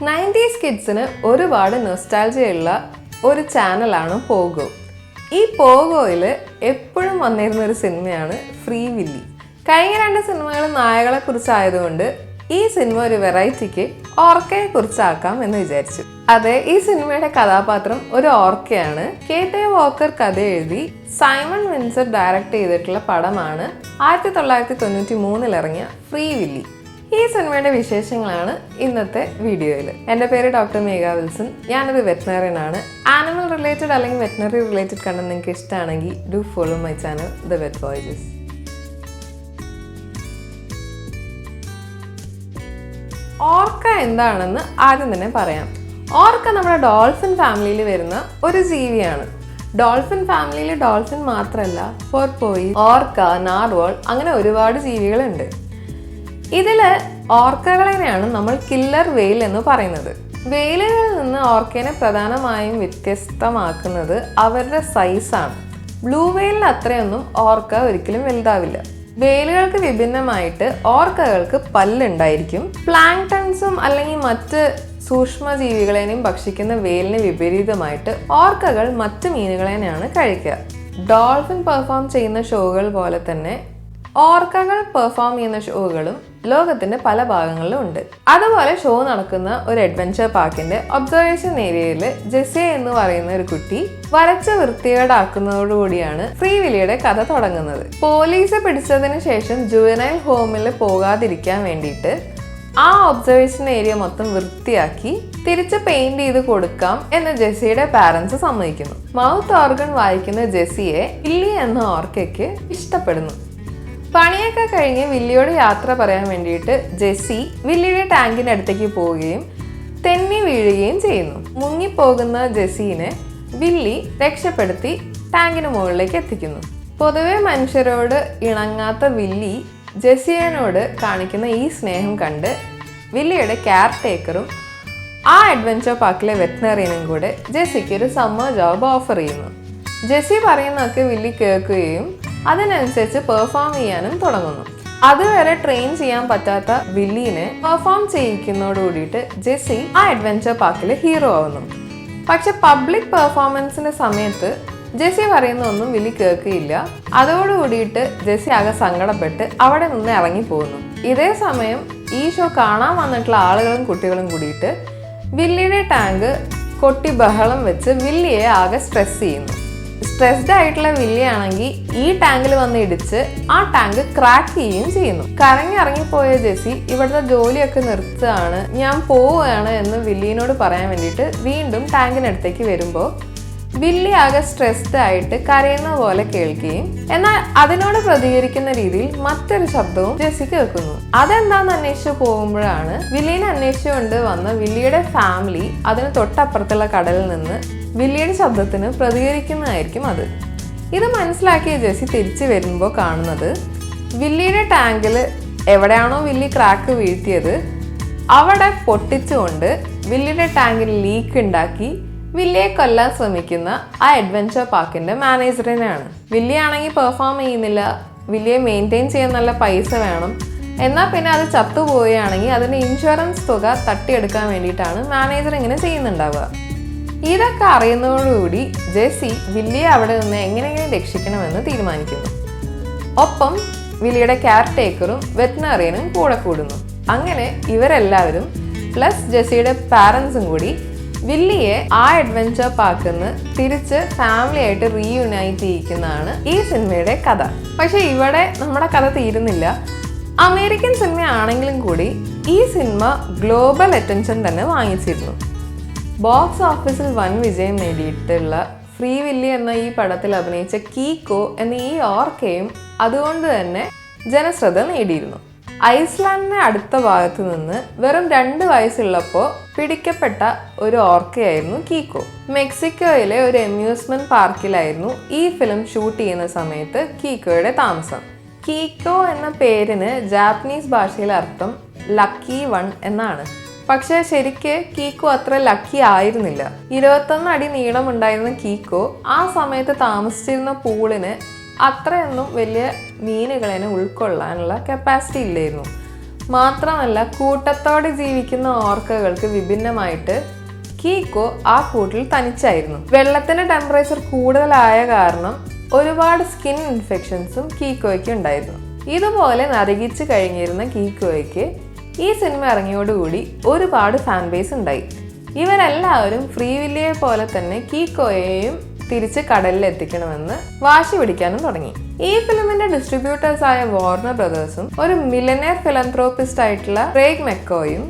90s കിഡ്സിന് ഒരുപാട് നൊസ്റ്റാൾജിയുള്ള ഒരു ചാനലാണ് പോഗോ. ഈ പോഗോയിൽ എപ്പോഴും വന്നിരുന്ന ഒരു സിനിമയാണ് ഫ്രീ വില്ലി. കഴിഞ്ഞ 2 സിനിമകൾ നായകളെ കുറിച്ചായതുകൊണ്ട് ഈ സിനിമ ഒരു വെറൈറ്റിക്ക് ഓർക്കയെ കുറിച്ചാക്കാം എന്ന് വിചാരിച്ചു. അതെ, ഈ സിനിമയുടെ കഥാപാത്രം ഒരു ഓർക്കയാണ്. കെ.ടി. വോക്കർ കഥ എഴുതി സൈമൺ വിൻസർ ഡയറക്റ്റ് ചെയ്തിട്ടുള്ള പടമാണ് 1993 ഇറങ്ങിയ ഫ്രീ വില്ലി. ഈ സിനിമയുടെ വിശേഷങ്ങളാണ് ഇന്നത്തെ വീഡിയോയിൽ. എൻ്റെ പേര് ഡോക്ടർ മേഘ വിൽസൺ. ഞാനൊരു വെറ്റിനറിയൻ ആണ്. ആനിമൽ റിലേറ്റഡ് അല്ലെങ്കിൽ വെറ്റിനറി റിലേറ്റഡ് കണ്ടന്റ് നിങ്ങൾക്ക് ഇഷ്ടമാണെങ്കിൽ do follow my channel the vet voyages. ഓർക്ക എന്താണെന്ന് ആദ്യം തന്നെ പറയാം. ഓർക്ക നമ്മുടെ ഡോൾഫിൻ ഫാമിലിയിൽ വരുന്ന ഒരു ജീവിയാണ്. ഡോൾഫിൻ ഫാമിലിയിൽ ഡോൾഫിൻ മാത്രമല്ല, പോർപോയി, ഓർക്ക, നാർവോൾ അങ്ങനെ ഒരുപാട് ജീവികളുണ്ട്. ഇതില് ഓർക്കകളെയാണ് നമ്മൾ കില്ലർ വെയിൽ എന്ന് പറയുന്നത്. വെയിലുകളിൽ നിന്ന് ഓർക്കേനെ പ്രധാനമായും വ്യത്യസ്തമാക്കുന്നത് അവരുടെ സൈസാണ്. ബ്ലൂ വെയിലിൽ അത്രയൊന്നും ഓർക്ക ഒരിക്കലും വലുതാവില്ല. വെയിലുകൾക്ക് വിഭിന്നമായിട്ട് ഓർക്കകൾക്ക് പല്ലുണ്ടായിരിക്കും. പ്ലാങ്ടൺസും അല്ലെങ്കിൽ മറ്റ് സൂക്ഷ്മജീവികളെയും ഭക്ഷിക്കുന്ന വെയിലിന് വിപരീതമായിട്ട് ഓർക്കകൾ മറ്റ് മീനുകളെയാണ് കഴിക്കുക. ഡോൾഫിൻ പെർഫോം ചെയ്യുന്ന ഷോകൾ പോലെ തന്നെ ഓർക്കകൾ പെർഫോം ചെയ്യുന്ന ഷോകളും ലോകത്തിന്റെ പല ഭാഗങ്ങളിലും ഉണ്ട്. അതുപോലെ ഷോ നടക്കുന്ന ഒരു അഡ്വഞ്ചർ പാർക്കിന്റെ ഒബ്സർവേഷൻ ഏരിയയിൽ ജെസ്സി എന്ന് പറയുന്ന ഒരു കുട്ടി വരച്ച വൃത്തികേടാക്കുന്നതോടുകൂടിയാണ് ഫ്രീ വില്ലിയുടെ കഥ തുടങ്ങുന്നത്. പോലീസ് പിടിച്ചതിന് ശേഷം ജുവനൈൽ ഹോമിൽ പോകാതിരിക്കാൻ വേണ്ടിയിട്ട് ആ ഒബ്സർവേഷൻ ഏരിയ മൊത്തം വൃത്തിയാക്കി തിരിച്ച് പെയിന്റ് ചെയ്ത് കൊടുക്കാം എന്ന് ജെസ്സിയുടെ പാരന്റ്സ് സമ്മതിക്കുന്നു. മൗത്ത് ഓർഗൻ വായിക്കുന്ന ജെസ്സിയെ വില്ലി എന്ന ഓർക്കയ്ക്ക് ഇഷ്ടപ്പെടുന്നു. പണിയൊക്കെ കഴിഞ്ഞ് വില്ലിയോട് യാത്ര പറയാൻ വേണ്ടിയിട്ട് ജെസ്സി വില്ലിയുടെ ടാങ്കിന്റെ അടുത്തേക്ക് പോവുകയും തെന്നി വീഴുകയും ചെയ്യുന്നു. മുങ്ങിപ്പോകുന്ന ജെസ്സിനെ വില്ലി രക്ഷപ്പെടുത്തി ടാങ്കിന് മുകളിലേക്ക് എത്തിക്കുന്നു. പൊതുവെ മനുഷ്യരോട് ഇണങ്ങാത്ത വില്ലി ജെസ്സിയനോട് കാണിക്കുന്ന ഈ സ്നേഹം കണ്ട് വില്ലിയുടെ കെയർ ടേക്കറും ആ അഡ്വഞ്ചർ പാർക്കിലെ വെറ്റിനറിയനും കൂടെ ജെസ്സിക്ക് ഒരു സമ്മർ ജോബ് ഓഫർ ചെയ്യുന്നു. ജെസ്സി പറയുന്നതൊക്കെ വില്ലി കേൾക്കുകയും അതിനനുസരിച്ച് പെർഫോം ചെയ്യാനും തുടങ്ങുന്നു. അതുവരെ ട്രെയിൻ ചെയ്യാൻ പറ്റാത്ത വില്ലിനെ പെർഫോം ചെയ്യിക്കുന്നതോട് കൂടിയിട്ട് ജെസ്സി ആ അഡ്വഞ്ചർ പാർക്കിൽ ഹീറോ ആവുന്നു. പക്ഷെ പബ്ലിക് പെർഫോമൻസിന്റെ സമയത്ത് ജെസ്സി പറയുന്ന ഒന്നും വില്ലി കേൾക്കുകയില്ല. അതോടുകൂടിയിട്ട് ജെസ്സി ആകെ സങ്കടപ്പെട്ട് അവിടെ നിന്ന് ഇറങ്ങിപ്പോകുന്നു. ഇതേ സമയം ഈ ഷോ കാണാൻ വന്നിട്ടുള്ള ആളുകളും കുട്ടികളും കൂടിയിട്ട് വില്ലിയുടെ ടാങ്ക് കൊട്ടി ബഹളം വെച്ച് വില്ലിയെ ആകെ സ്ട്രെസ് ചെയ്യുന്നു. സ്ട്രെസ്ഡ് ആയിട്ടുള്ള വില്ലി ആണെങ്കിൽ ഈ ടാങ്കിൽ വന്ന് ഇടിച്ച് ആ ടാങ്ക് ക്രാക്ക് ചെയ്യുകയും ചെയ്യുന്നു. കറങ്ങിപ്പോയ ജെസ്സി ഇവിടുത്തെ ജോലിയൊക്കെ നിർത്തുകയാണ്, ഞാൻ പോവുകയാണ് എന്ന് വില്ലിനോട് പറയാൻ വേണ്ടിയിട്ട് വീണ്ടും ടാങ്കിനടുത്തേക്ക് വരുമ്പോൾ വില്ലി ആകെ സ്ട്രെസ്ഡ് ആയിട്ട് കരയുന്ന പോലെ കേൾക്കുകയും എന്നാൽ അതിനോട് പ്രതികരിക്കുന്ന രീതിയിൽ മറ്റൊരു ശബ്ദവും ജെസ്സി കേൾക്കുന്നു. അതെന്താന്ന് അന്വേഷിച്ചു പോകുമ്പോഴാണ് വില്ലിനെ അന്വേഷിച്ചുകൊണ്ട് വന്ന വില്ലിയുടെ ഫാമിലി അതിന് തൊട്ടപ്പുറത്തുള്ള കടലിൽ നിന്ന് വില്ലിയുടെ ശബ്ദത്തിന് പ്രതികരിക്കുന്നതായിരിക്കും അത്. ഇത് മനസ്സിലാക്കിയ ജെസ്സി തിരിച്ചു വരുമ്പോൾ കാണുന്നത് വില്ലിയുടെ ടാങ്കിൽ എവിടെയാണോ വില്ലി ക്രാക്ക് വീഴ്ത്തിയത് അവിടെ പൊട്ടിച്ചുകൊണ്ട് വില്ലിയുടെ ടാങ്കിൽ ലീക്ക് ഉണ്ടാക്കി വില്ലിയെ കൊല്ലാൻ ശ്രമിക്കുന്ന ആ അഡ്വഞ്ചർ പാർക്കിന്റെ മാനേജറിനെയാണ്. വില്ലി ആണെങ്കിൽ പെർഫോം ചെയ്യുന്നില്ല, വില്ലിയെ മെയിൻറ്റെയിൻ ചെയ്യാൻ നല്ല പൈസ വേണം, എന്നാൽ പിന്നെ അത് ചത്തുപോവുകയാണെങ്കിൽ അതിന്റെ ഇൻഷുറൻസ് തുക തട്ടിയെടുക്കാൻ വേണ്ടിയിട്ടാണ് മാനേജർ ഇങ്ങനെ ചെയ്യുന്നുണ്ടാവുക. ഇതൊക്കെ അറിയുന്നതോടുകൂടി ജെസ്സി വില്ലിയെ അവിടെ നിന്ന് എങ്ങനെയെങ്കിലും രക്ഷിക്കണമെന്ന് തീരുമാനിക്കുന്നു. ഒപ്പം വില്ലിയുടെ കെയർ ടേക്കറും വെറ്റിനറിയനും കൂടെ കൂടുന്നു. അങ്ങനെ ഇവരെല്ലാവരും പ്ലസ് ജെസ്സിയുടെ പാരൻസും കൂടി വില്ലിയെ ആ അഡ്വഞ്ചർ പാർക്കിൽ നിന്ന് തിരിച്ച് ഫാമിലി ആയിട്ട് റീയുണൈറ്റ് ചെയ്യിക്കുന്നതാണ് ഈ സിനിമയുടെ കഥ. പക്ഷെ ഇവിടെ നമ്മുടെ കഥ തീരുന്നില്ല. അമേരിക്കൻ സിനിമ ആണെങ്കിലും കൂടി ഈ സിനിമ ഗ്ലോബൽ അറ്റൻഷൻ തന്നെ വാങ്ങിച്ചിരുന്നു. ബോക്സ് ഓഫീസിൽ വൻ വിജയം നേടിയിട്ടുള്ള ഫ്രീ വില്ലി എന്ന ഈ പടത്തിൽ അഭിനയിച്ച കീക്കോ എന്ന ഈ ഓർക്കയും അതുകൊണ്ട് തന്നെ ജനശ്രദ്ധ നേടിയിരുന്നു. ഐസ്ലാൻഡിന്റെ അടുത്ത ഭാഗത്ത് നിന്ന് വെറും 2 വയസ്സുള്ളപ്പോൾ പിടിക്കപ്പെട്ട ഒരു ഓർക്കയായിരുന്നു കീക്കോ. മെക്സിക്കോയിലെ ഒരു അമ്യൂസ്മെന്റ് പാർക്കിലായിരുന്നു ഈ ഫിലിം ഷൂട്ട് ചെയ്യുന്ന സമയത്ത് കീക്കോയുടെ താമസം. കീക്കോ എന്ന പേരിന് ജാപ്പനീസ് ഭാഷയിൽ അർത്ഥം ലക്കി വൺ എന്നാണ്. പക്ഷെ ശരിക്ക് കീക്കോ അത്ര ലക്കി ആയിരുന്നില്ല. 21 അടി നീളമുണ്ടായിരുന്ന കീക്കോ ആ സമയത്ത് താമസിച്ചിരുന്ന പൂളിന് അത്രയൊന്നും വലിയ മീനുകളെ ഉൾക്കൊള്ളാനുള്ള കപ്പാസിറ്റി ഇല്ലായിരുന്നു. മാത്രമല്ല കൂട്ടത്തോടെ ജീവിക്കുന്ന ഓർക്കകൾക്ക് വിഭിന്നമായിട്ട് കീക്കോ ആ കൂട്ടിൽ തനിച്ചായിരുന്നു. വെള്ളത്തിന്റെ ടെമ്പറേച്ചർ കൂടുതലായ കാരണം ഒരുപാട് സ്കിൻ ഇൻഫെക്ഷൻസും കീക്കോയ്ക്ക് ഉണ്ടായിരുന്നു. ഇതുപോലെ നരകിച്ച് കഴിഞ്ഞിരുന്ന കീക്കോയ്ക്ക് ഈ സിനിമ ഇറങ്ങിയോടുകൂടി ഒരുപാട് ഫാൻ ബേസ് ഉണ്ടായി. ഇവരെല്ലാവരും ഫ്രീ വില്ലിയെ പോലെ തന്നെ കീക്കോയെയും തിരിച്ച് കടലിൽ എത്തിക്കണമെന്ന് വാശി പിടിക്കാനും തുടങ്ങി. ഈ ഫിലിമിന്റെ ഡിസ്ട്രിബ്യൂട്ടേഴ്സായ വാർണർ ബ്രദേഴ്സും ഒരു മില്ലനെയർ ഫിലന്ത്രോപ്പിസ്റ്റ് ആയിട്ടുള്ള ക്രേഗ് മെക്കോയും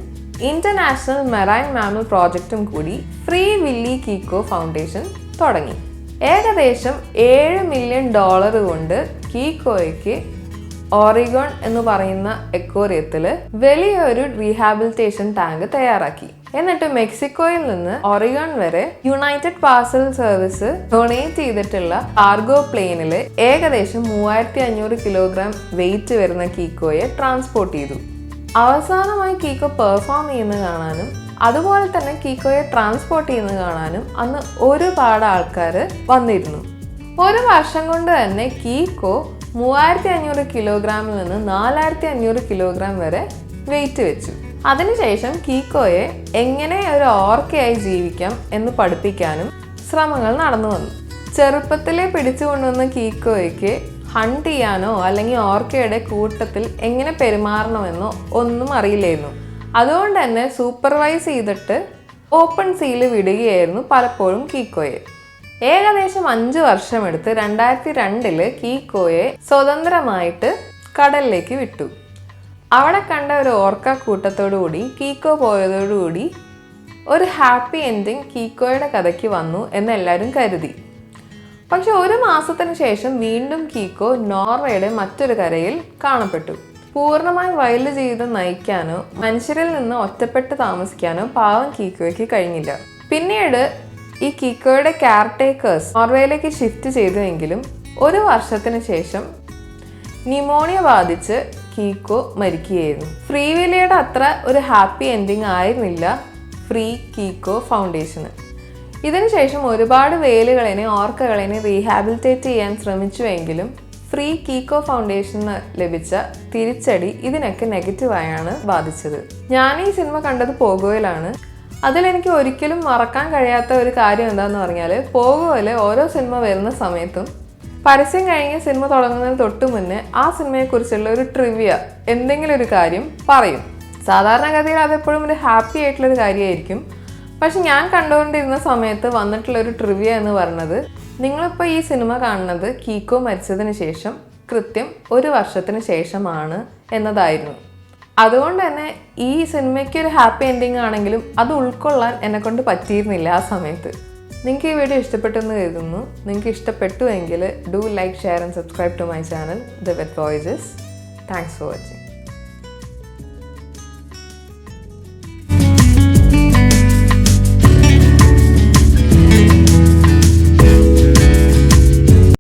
ഇന്റർനാഷണൽ മെറൈൻ മാമൽ പ്രോജക്റ്റും കൂടി ഫ്രീ വില്ലി കീക്കോ ഫൗണ്ടേഷൻ തുടങ്ങി. ഏകദേശം $7 മില്യൺ കൊണ്ട് കീക്കോയ്ക്ക് ഓറിഗോൺ എന്ന് പറയുന്ന എക്വേറിയത്തിൽ വലിയൊരു റീഹാബിലിറ്റേഷൻ ടാങ്ക് തയ്യാറാക്കി. എന്നിട്ട് മെക്സിക്കോയിൽ നിന്ന് ഓറിഗോൺ വരെ യുണൈറ്റഡ് പാർസൽ സർവീസ് ഡൊണേറ്റ് ചെയ്തിട്ടുള്ള കാർഗോ പ്ലെയിനിൽ ഏകദേശം 3500 കിലോഗ്രാം വെയിറ്റ് വരുന്ന കീക്കോയെ ട്രാൻസ്പോർട്ട് ചെയ്തു. അവസാനമായി കീക്കോ പെർഫോം ചെയ്യുന്നത് കാണാനും അതുപോലെ തന്നെ കീക്കോയെ ട്രാൻസ്പോർട്ട് ചെയ്യുന്നത് കാണാനും അന്ന് ഒരുപാട് ആൾക്കാർ വന്നിരുന്നു. ഒരു വർഷം കൊണ്ട് തന്നെ കീക്കോ 3500 കിലോഗ്രാമിൽ നിന്ന് 4500 കിലോഗ്രാം വരെ വെയിറ്റ് വെച്ചു. അതിനുശേഷം കീക്കോയെ എങ്ങനെ ഒരു ഓർക്കയായി ജീവിക്കാം എന്ന് പഠിപ്പിക്കാനും ശ്രമങ്ങൾ നടന്നു വന്നു. ചെറുപ്പത്തിലെ പിടിച്ചുകൊണ്ടുവന്ന കീക്കോയ്ക്ക് ഹണ്ട് ചെയ്യാനോ അല്ലെങ്കിൽ ഓർക്കയുടെ കൂട്ടത്തിൽ എങ്ങനെ പെരുമാറണമെന്നോ ഒന്നും അറിയില്ലായിരുന്നു. അതുകൊണ്ട് തന്നെ സൂപ്പർവൈസ് ചെയ്തിട്ട് ഓപ്പൺ സീയിൽ വിടുകയായിരുന്നു പലപ്പോഴും കീക്കോയെ. ഏകദേശം 5 വർഷമെടുത്ത് 2002 കീക്കോയെ സ്വതന്ത്രമായിട്ട് കടലിലേക്ക് വിട്ടു. അവിടെ കണ്ട ഒരു ഓർക്ക കൂട്ടത്തോടുകൂടി കീക്കോ പോയതോടുകൂടി ഒരു ഹാപ്പി എൻഡിങ് കീക്കോയുടെ കഥയ്ക്ക് വന്നു എന്ന് എല്ലാവരും കരുതി. പക്ഷെ 1 മാസത്തിന് ശേഷം വീണ്ടും കീക്കോ നോർവേയുടെ മറ്റൊരു കരയിൽ കാണപ്പെട്ടു. പൂർണ്ണമായി വൈൽഡ് ജീവിതം നയിക്കാനോ മനുഷ്യരിൽ നിന്ന് ഒറ്റപ്പെട്ട് താമസിക്കാനോ പാവം കീക്കോയ്ക്ക് കഴിഞ്ഞില്ല. പിന്നീട് ഈ കീക്കോയുടെ കെയർടേക്കേഴ്സ് നോർവേയിലേക്ക് ഷിഫ്റ്റ് ചെയ്തുവെങ്കിലും 1 വർഷത്തിന് ശേഷം ന്യൂമോണിയ ബാധിച്ച് കീക്കോ മരിക്കുകയായിരുന്നു. ഫ്രീ വില്ലിയുടെ അത്ര ഒരു ഹാപ്പി എൻഡിങ് ആയിരുന്നില്ല ഫ്രീ കീക്കോ ഫൗണ്ടേഷന്. ഇതിനുശേഷം ഒരുപാട് വേലുകളെ ഓർക്കകളെ റീഹാബിലിറ്റേറ്റ് ചെയ്യാൻ ശ്രമിച്ചുവെങ്കിലും ഫ്രീ കീക്കോ ഫൗണ്ടേഷന് ലഭിച്ച തിരിച്ചടി ഇതിനൊക്കെ നെഗറ്റീവായാണ് ബാധിച്ചത്. ഞാൻ ഈ സിനിമ കണ്ടത് പോഗോയിലാണ്. അതിലെനിക്ക് ഒരിക്കലും മറക്കാൻ കഴിയാത്ത ഒരു കാര്യം എന്താണെന്ന് പറഞ്ഞാൽ പോഗോയിൽ ഓരോ സിനിമ വരുന്ന സമയത്തും പരസ്യം കഴിഞ്ഞ് സിനിമ തുടങ്ങുന്നതിന് തൊട്ട് മുന്നേ ആ സിനിമയെക്കുറിച്ചുള്ള ഒരു ട്രിവിയ എന്തെങ്കിലും ഒരു കാര്യം പറയും. സാധാരണഗതിയിൽ അതെപ്പോഴും ഒരു ഹാപ്പി ആയിട്ടുള്ളൊരു കാര്യമായിരിക്കും. പക്ഷെ ഞാൻ കണ്ടുകൊണ്ടിരുന്ന സമയത്ത് വന്നിട്ടുള്ളൊരു ട്രിവിയ എന്ന് പറയുന്നത് നിങ്ങളിപ്പോൾ ഈ സിനിമ കാണുന്നത് കീക്കോ മരിച്ചതിന് ശേഷം കൃത്യം 1 വർഷത്തിന് ശേഷമാണ് എന്നതായിരുന്നു. അതുകൊണ്ട് തന്നെ ഈ സിനിമയ്ക്ക് ഒരു ഹാപ്പി എൻഡിങ് ആണെങ്കിലും അത് ഉൾക്കൊള്ളാൻ എന്നെക്കൊണ്ട് പറ്റിയിരുന്നില്ല ആ സമയത്ത്. നിങ്ങൾക്ക് ഈ വീഡിയോ ഇഷ്ടപ്പെട്ടെന്ന് കരുതുന്നു. നിങ്ങൾക്ക് ഇഷ്ടപ്പെട്ടു എങ്കിൽ do like, share and subscribe to my channel the wet voices. Thanks for watching.